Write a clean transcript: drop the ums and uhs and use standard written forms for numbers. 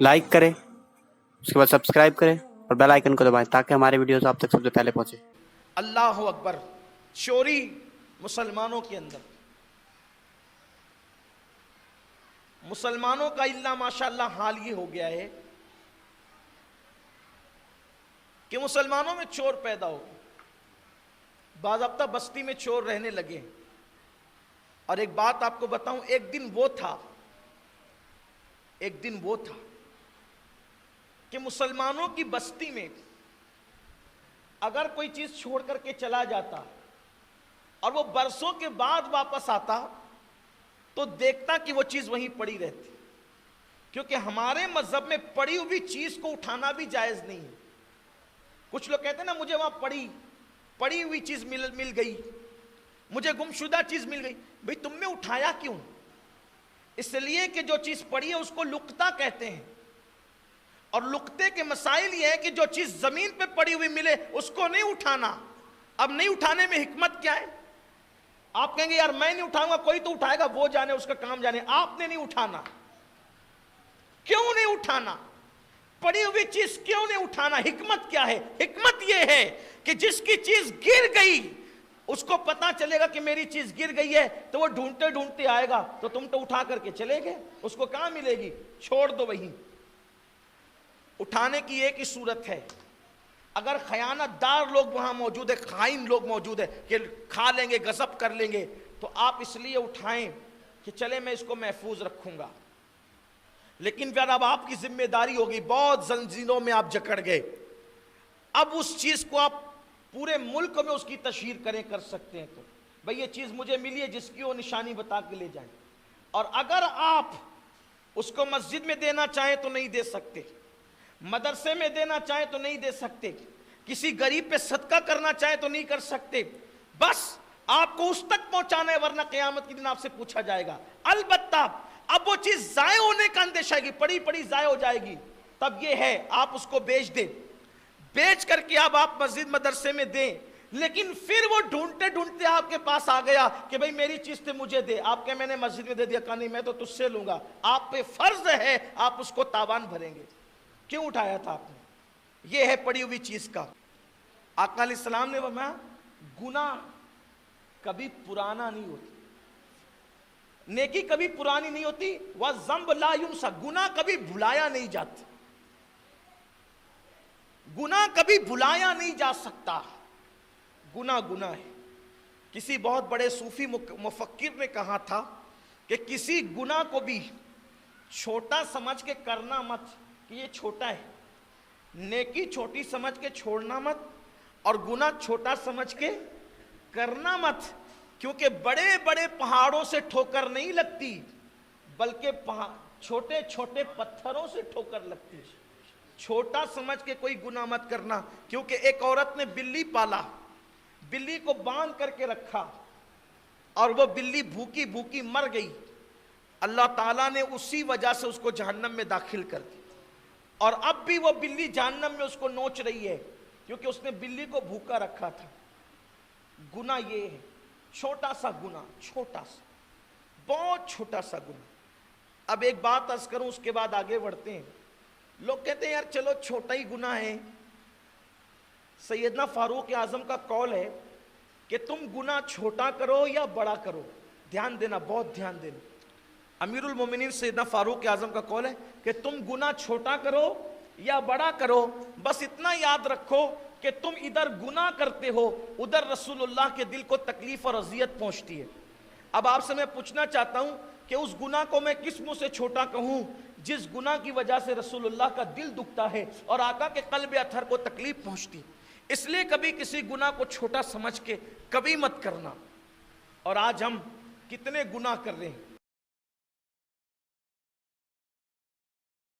Like करें, उसके बाद सब्सक्राइब करें और बेल आइकन को दबाएं ताकि हमारे वीडियोस आप तक सबसे पहले पहुंचे। अल्लाह अकबर। चोरी मुसलमानों के अंदर, मुसलमानों का इल्ला माशाअल्लाह हाल ये हो गया है कि मुसलमानों में चोर पैदा हो गए, बाज़ाब्ता बस्ती में चोर रहने लगे। और एक बात आपको बताऊं, एक दिन वो था कि मुसलमानों की बस्ती में अगर कोई चीज छोड़ करके चला जाता और वो बरसों के बाद वापस आता तो देखता कि वो चीज वहीं पड़ी रहती, क्योंकि हमारे मजहब में पड़ी हुई चीज को उठाना भी जायज नहीं है। कुछ लोग कहते हैं ना, मुझे वहां पड़ी हुई चीज मिल गई, मुझे गुमशुदा चीज मिल गई। भाई तुमने उठाया क्यों? इसलिए कि जो चीज पड़ी है उसको लुकता कहते हैं, और लुकते के मसाइल ये है कि जो चीज जमीन पे पड़ी हुई मिले उसको नहीं उठाना। अब नहीं उठाने में हिकमत क्या है? आप कहेंगे यार मैं नहीं उठाऊंगा, कोई तो उठाएगा, वो जाने, उसका काम जाने। आपने नहीं उठाना। क्यों नहीं उठाना? पड़ी हुई चीज क्यों नहीं उठाना? हिकमत क्या है? हिकमत यह है कि जिसकी चीज गिर गई उसको पता चलेगा कि मेरी चीज गिर गई है, तो वो ढूंढते ढूंढते आएगा। तो तुम तो उठा करके चले गए, उसको कहां मिलेगी? छोड़ दो वहीं। उठाने की एक ही सूरत है, अगर खयानतदार लोग वहां मौजूद है, खाइन लोग मौजूद है कि खा लेंगे, गजब कर लेंगे, तो आप इसलिए उठाएं कि चले मैं इसको महफूज रखूंगा। लेकिन फिर अब आपकी जिम्मेदारी होगी, बहुत जंजीरों में आप जकड़ गए, अब उस चीज को आप पूरे मुल्क में उसकी तशहीर कर सकते हैं। तो भाई ये चीज मुझे मिली है, जिसकी वो निशानी बता के ले जाएं। और अगर आप उसको मस्जिद में देना चाहें तो नहीं दे सकते, मदरसे में देना चाहे तो नहीं दे सकते, किसी गरीब पे सदका करना चाहे तो नहीं कर सकते। बस आपको उस तक पहुंचाना है, वरना क़यामत के दिन आपसे पूछा जाएगा। अलबत्ता अब वो चीज जाए होने का अंदेशा है कि पड़ी जाए हो जाएगी, तब ये है आप उसको बेच दें, बेच करके अब आप मस्जिद मदरसे में दें। लेकिन फिर वो ढूंढते ढूंढते आपके पास आ गया कि भाई मेरी चीज तो मुझे दे। आप कहे मैंने मस्जिद में दे दिया, कहा नहीं मैं तो तुझसे लूंगा। आप पे फर्ज है, आप उसको तावान भरेंगे। क्यों उठाया था आपने? यह है पड़ी हुई चीज का। आका अलैहिस्सलाम ने फरमाया गुनाह कभी पुराना नहीं होती, नेकी कभी पुरानी नहीं होती, वह ज़ंब ला युनसा, गुनाह कभी भुलाया नहीं जाता, गुनाह कभी भुलाया नहीं जा सकता। गुनाह है। किसी बहुत बड़े सूफी मुफक्किर ने कहा था कि किसी गुनाह को भी छोटा समझ के करना मत कि ये छोटा है, नेकी छोटी समझ के छोड़ना मत, और गुनाह छोटा समझ के करना मत। क्योंकि बड़े बड़े पहाड़ों से ठोकर नहीं लगती, बल्कि छोटे छोटे पत्थरों से ठोकर लगती है। छोटा समझ के कोई गुनाह मत करना। क्योंकि एक औरत ने बिल्ली पाला, बिल्ली को बांध करके रखा, और वो बिल्ली भूखी भूखी मर गई। अल्लाह ताला ने उसी वजह से उसको जहन्नम में दाखिल कर दिया, और अब भी वो बिल्ली जहन्नम में उसको नोच रही है, क्योंकि उसने बिल्ली को भूखा रखा था। गुनाह ये है, छोटा सा गुनाह, छोटा सा, बहुत छोटा सा गुनाह। अब एक बात अर्ज करूं, उसके बाद आगे बढ़ते हैं। लोग कहते हैं यार चलो छोटा ही गुनाह है। सैयदना फारूक आजम का कौल है कि तुम गुनाह छोटा करो या बड़ा करो। ध्यान देना, बहुत ध्यान देना। अमीरुल मोमिनीन सैयदना फारूक आजम का कौल है कि तुम गुनाह छोटा करो या बड़ा करो, बस इतना याद रखो कि तुम इधर गुनाह करते हो, उधर रसूलुल्लाह के दिल को तकलीफ और अजियत पहुंचती है। अब आपसे मैं पूछना चाहता हूं कि उस गुनाह को मैं किस मुंह से छोटा कहूं जिस गुनाह की वजह से रसूलुल्लाह का दिल दुखता है और आका के कल्ब अथर को तकलीफ पहुंचती है। इसलिए कभी किसी गुनाह को छोटा समझ के कभी मत करना। और आज हम कितने गुनाह कर रहे हैं।